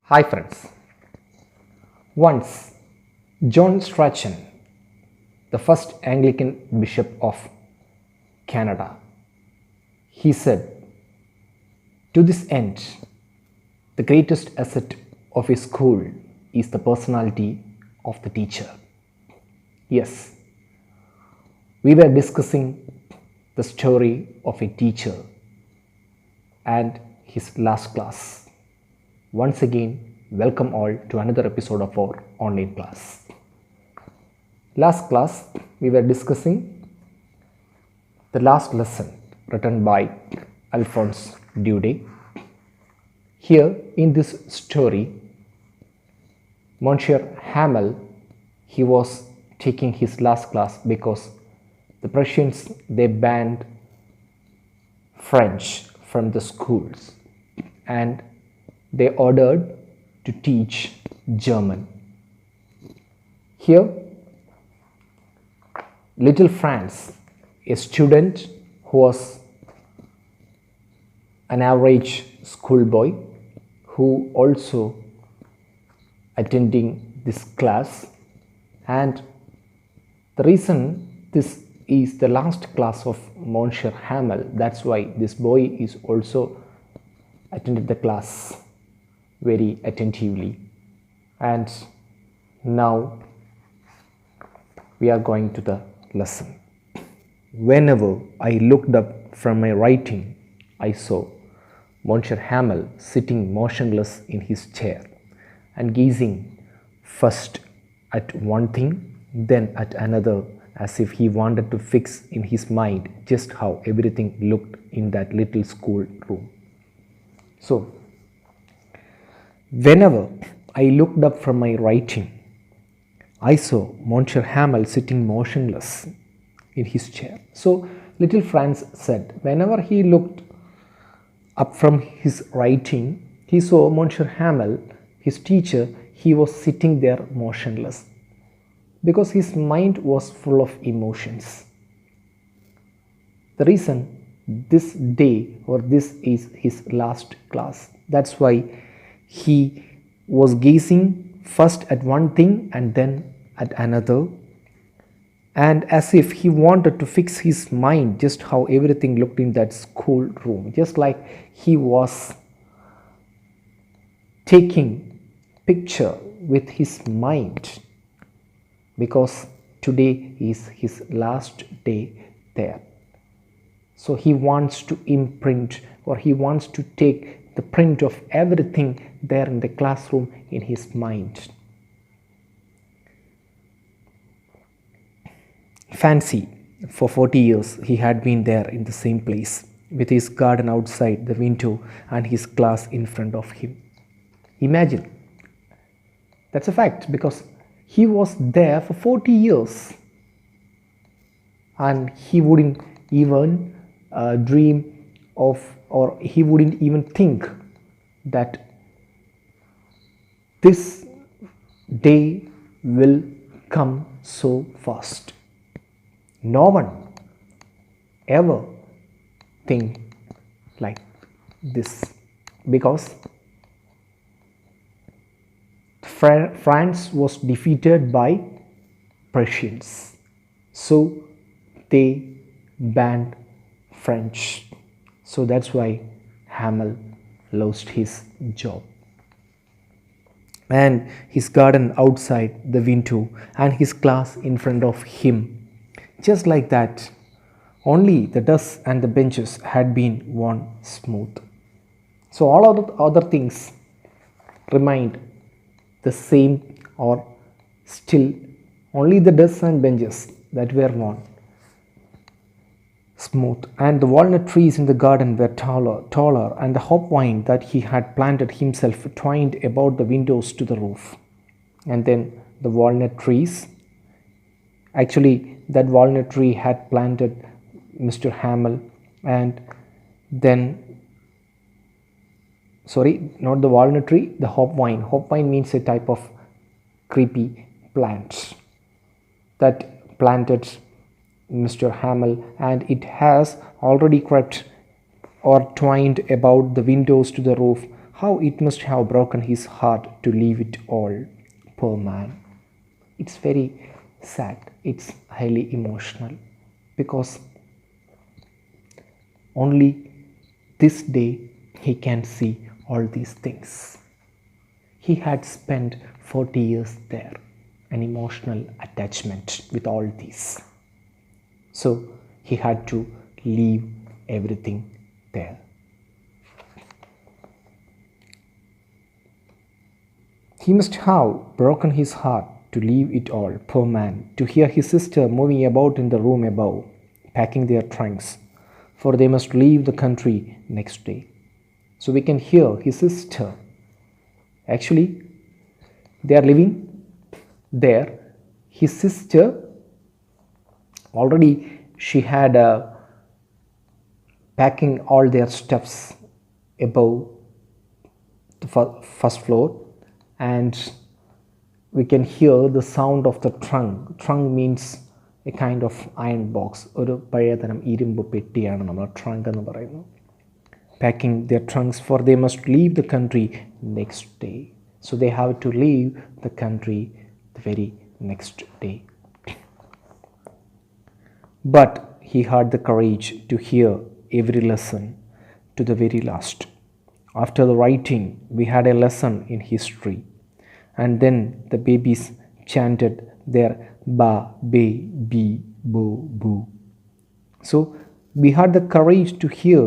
Hi friends. Once John Strachan, the first Anglican bishop of Canada, he said, "To this end, the greatest asset of a school is the personality of the teacher." Yes, we were discussing the story of a teacher and his last class. Once again, welcome all to another episode of our online class. Last class, we were discussing the last lesson written by Alphonse Daudet. Here in this story, Monsieur Hamel, he was taking his last class because the Prussians, they banned French from the schools and they ordered to teach German. Here, little Franz, a student who was an average schoolboy who also attending this class, and the reason this is the last class of Monsieur Hamel, that's why this boy is also attended the class very attentively. And now we are going to the lesson. Whenever I looked up from my writing, I saw Monsieur Hamel sitting motionless in his chair and gazing first at one thing, then at another, as if he wanted to fix in his mind just how everything looked in that little school room. So, whenever I looked up from my writing, I saw Monsieur Hamel sitting motionless in his chair. So, little Franz said, whenever he looked up from his writing, he saw Monsieur Hamel, his teacher, he was sitting there motionless because his mind was full of emotions. The reason this day or this is his last class, that's why he was gazing first at one thing and then at another, and as if he wanted to fix his mind just how everything looked in that school room, just like he was taking picture with his mind, because today is his last day there. So he wants to imprint, or he wants to take the print of everything there in the classroom in his mind. Fancy, for 40 years he had been there in the same place with his garden outside the window and his class in front of him. Imagine, that's a fact, because he was there for 40 years and he wouldn't even dream of, or he wouldn't even think that this day will come so fast. No one ever think like this, because France was defeated by Prussians, so they banned French. So that's why Hamel lost his job. And his garden outside the window and his class in front of him, just like that, only the desks and the benches had been worn smooth. So all of the other things remained the same, or still only the desks and benches that were worn smooth, and the walnut trees in the garden were taller, and the hop-vine that he had planted himself twined about the windows to the roof. And then the walnut trees, actually that walnut tree had planted Mr. Hamel, and then, sorry, not the walnut tree, the hop-vine. Hop-vine means a type of creepy plant that planted Mr. Hamel, and it has already crept or twined about the windows to the roof how it must have broken his heart to leave it all. Poor man. It's very sad. It's highly emotional because only this day he can see all these things. He had spent 40 years there, an emotional attachment with all these. So he had to leave everything there. He must have broken his heart to leave it all, poor man, to hear his sister moving about in the room above, packing their trunks, for they must leave the country next day. So we can hear his sister. Actually, they are living there. His sister, already she had packing all their stuffs above the first floor, and we can hear the sound of the trunk. Trunk means a kind of iron box. ഒരു പഴയതരം ഇരുമ്പ് പെട്ടിയാണ് നമ്മൾ trunk എന്ന് പറയുന്നത്. Packing their trunks, for they must leave the country next day. So they have to leave the country the very next day. But he had the courage to hear every lesson to the very last. After the writing, we had a lesson in history, and then the babies chanted their ba, be, bi, bo, boo. So we had the courage to hear.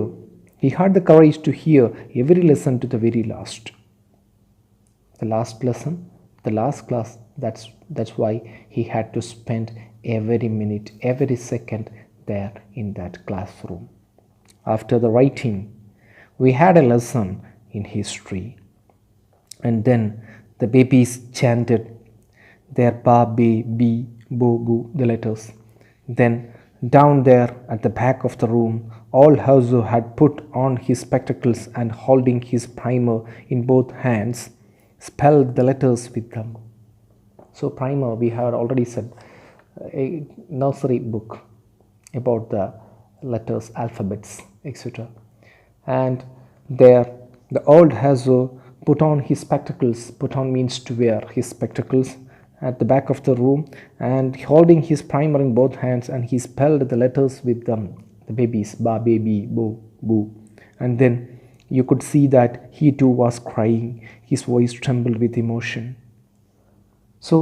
He had the courage to hear every lesson to the very last. The last lesson, the last class, that's why he had to spend every minute, every second there in that classroom. After the writing, we had a lesson in history, and then the babies chanted their ba, be, bi, bo, boo, the letters. Then down there at the back of the room, old Hauser had put on his spectacles and holding his primer in both hands, spelled the letters with them. So primer, we had already said, a nursery book about the letters, alphabets, etc. And there the old Hauser put on his spectacles. Put on means to wear his spectacles at the back of the room, and holding his primer in both hands, and he spelled the letters with them, the babies, ba, baby, bo, boo. And then you could see that he too was crying. His voice trembled with emotion. So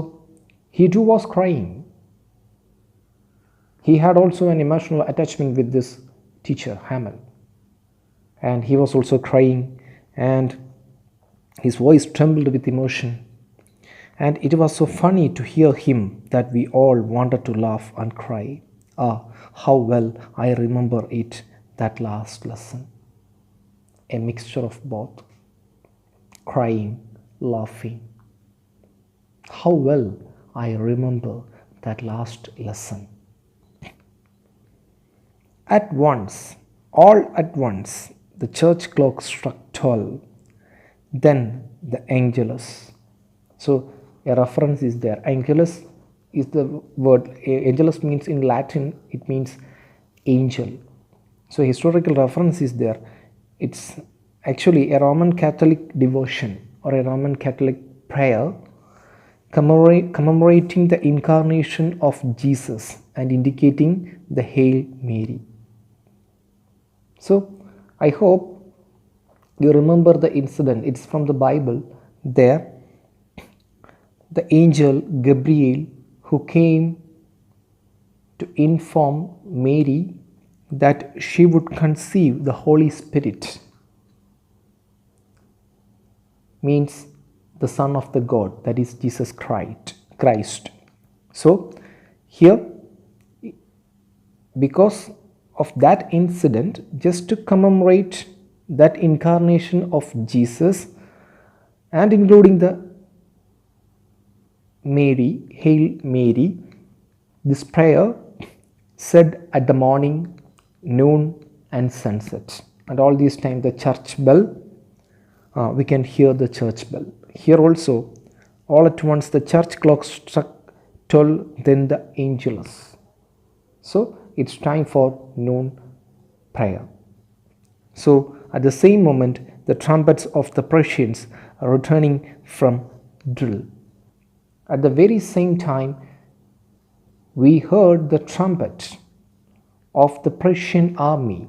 he too was crying. He had also an emotional attachment with this teacher, Hamel, and he was also crying, and his voice trembled with emotion. And it was so funny to hear him that we all wanted to laugh and cry. Ah, how well I remember it, that last lesson. A mixture of both, crying, laughing. How well I remember that last lesson. At once, all at once, the church clock struck 12. Then the Angelus. So a reference is there. Angelus is the word. Angelus means in Latin, it means angel. So historical reference is there. It's actually a Roman Catholic devotion or a Roman Catholic prayer commemorating the incarnation of Jesus and indicating the Hail Mary. So I hope you remember the incident. It's from the Bible. There the angel Gabriel, who came to inform Mary that she would conceive the Holy Spirit, means the Son of the God, that is Jesus Christ. So here, because of that incident, just to commemorate that incarnation of Jesus, and including the Mary, Hail Mary, this prayer said at the morning, noon and sunset. And all these time the church bell, we can hear the church bell. Here also, all at once the church clock struck 12, then the Angelus. So it's time for noon prayer. So at the same moment, the trumpets of the Persians returning from drill. At the very same time, we heard the trumpet of the Persian army.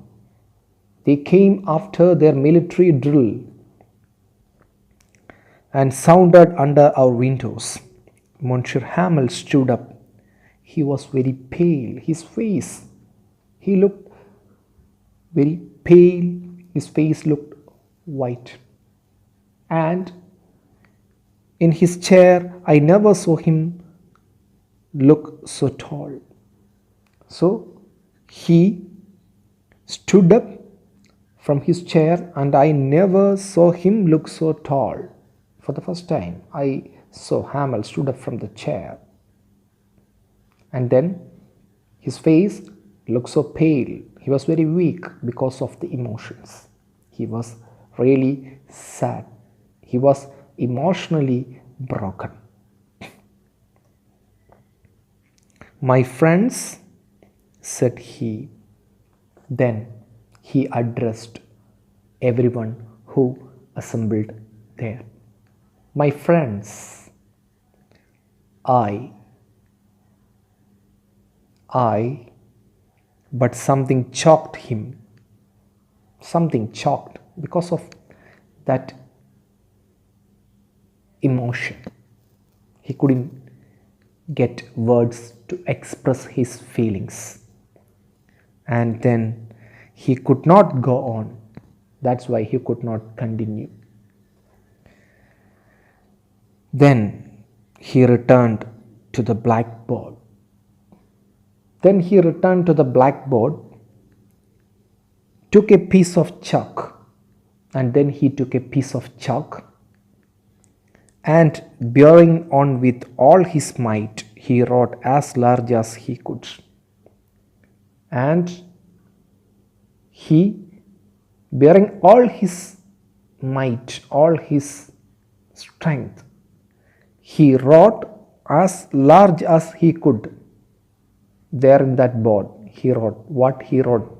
They came after their military drill and sounded under our windows. Monsieur Hamel stood up. He was very pale. His face, he looked very pale. His face looked white. And in his chair, I never saw him look so tall. So he stood up from his chair, and I never saw him look so tall. For the first time, I saw Hamel stood up from the chair. And then his face looked so pale. He was very weak because of the emotions. He was really sad. He was emotionally broken. My friends, said he. Then he addressed everyone who assembled there. My friends, but something choked him. Something choked because of that emotion. He couldn't get words to express his feelings. And then he could not go on. That's why he could not continue. Then he returned to the blackboard. Took a piece of chalk, and then he took a piece of chalk, and bearing on with all his might, he wrote as large as he could. And he, bearing all his might, all his strength, he wrote as large as he could. There in that board, he wrote what he wrote.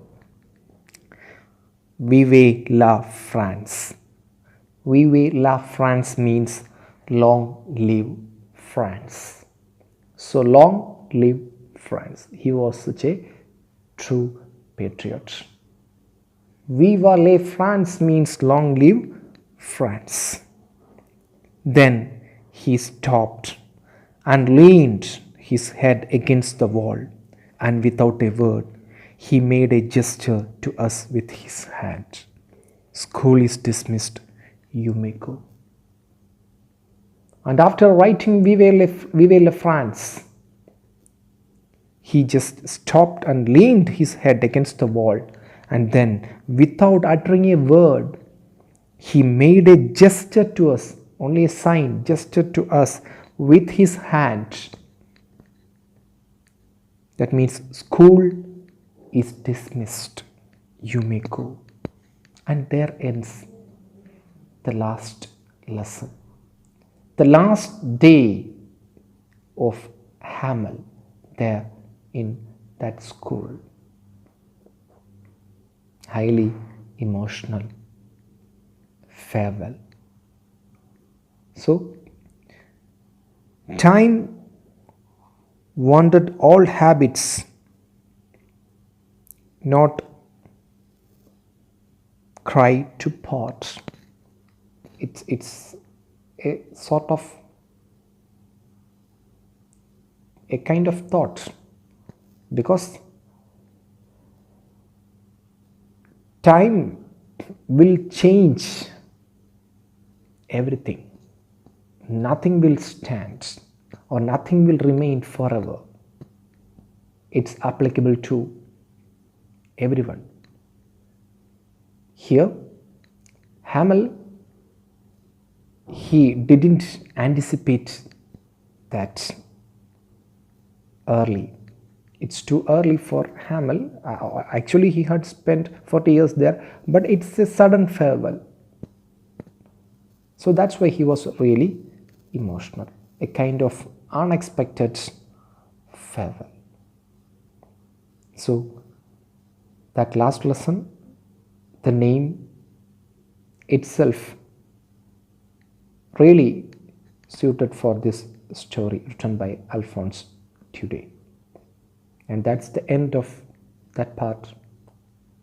Vive la France. Vive la France means long live France. So long live France. He was such a true patriot. Viva la France means long live France. Then he stopped and leaned his head against the wall, and without a word, he made a gesture to us with his hand. School is dismissed. You may go. And after writing Vive la France, he just stopped and leaned his head against the wall, and then, without uttering a word, he made a gesture to us, only a sign, gesture to us with his hand. That means school is dismissed. You may go. And there ends the last lesson. The last day of Hamel there in that school. Highly emotional farewell. So, time wanted all habits, not cry to part. It's a sort of a kind of thought, because time will change everything. Nothing will stand or nothing will remain forever. It's applicable to everyone. Here, Hamel, he didn't anticipate that early. It's too early for Hamel. Actually, he had spent 40 years there, but it's a sudden farewell. So that's why he was really emotional. A kind of unexpected farewell. So, that last lesson, the name itself really suited for this story written by Alphonse Daudet. And that's the end of that part,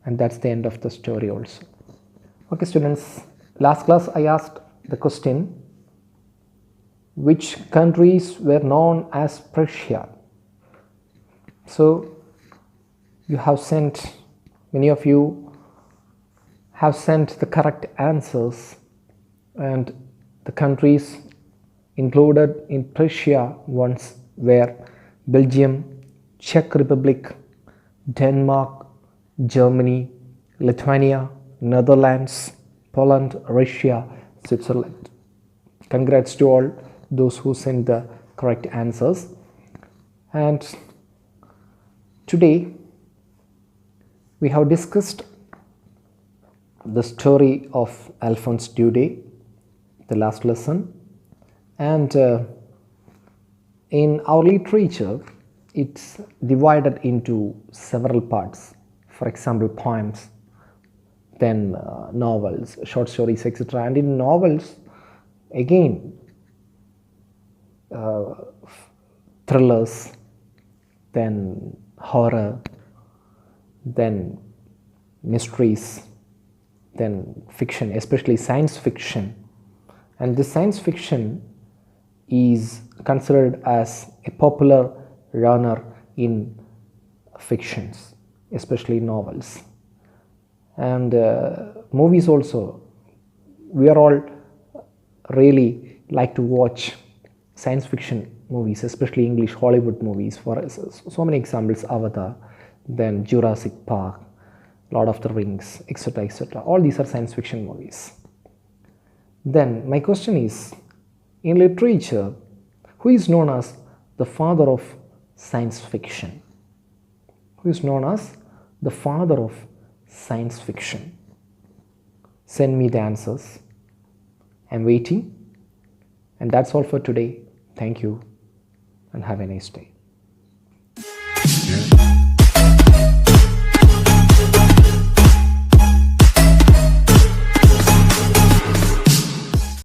and that's the end of the story also. Okay students, last class I asked the question, which countries were known as Prussia? So you have sent, many of you have sent the correct answers, and the countries included in Prussia once were Belgium, Czech Republic, Denmark, Germany, Lithuania, Netherlands, Poland, Russia, Switzerland. Congrats to all those who sent the correct answers. And today we have discussed the story of Alphonse Daudet, the last lesson. And in our literature, it's divided into several parts. For example, poems, then novels, short stories, etc. And in novels, again, thrillers, then horror, then mysteries, then fiction, especially science fiction. And the science fiction is considered as a popular genre in fictions, especially novels. And movies also, we are all really like to watch science fiction movies, especially English Hollywood movies. For so many examples, Avatar, then Jurassic Park, Lord of the Rings, etc., etc. All these are science fiction movies. Then my question is, in literature, who is known as the father of science fiction? Who is known as the father of science fiction? Send me the answers. I'm waiting. And that's all for today. Thank you and have a nice day.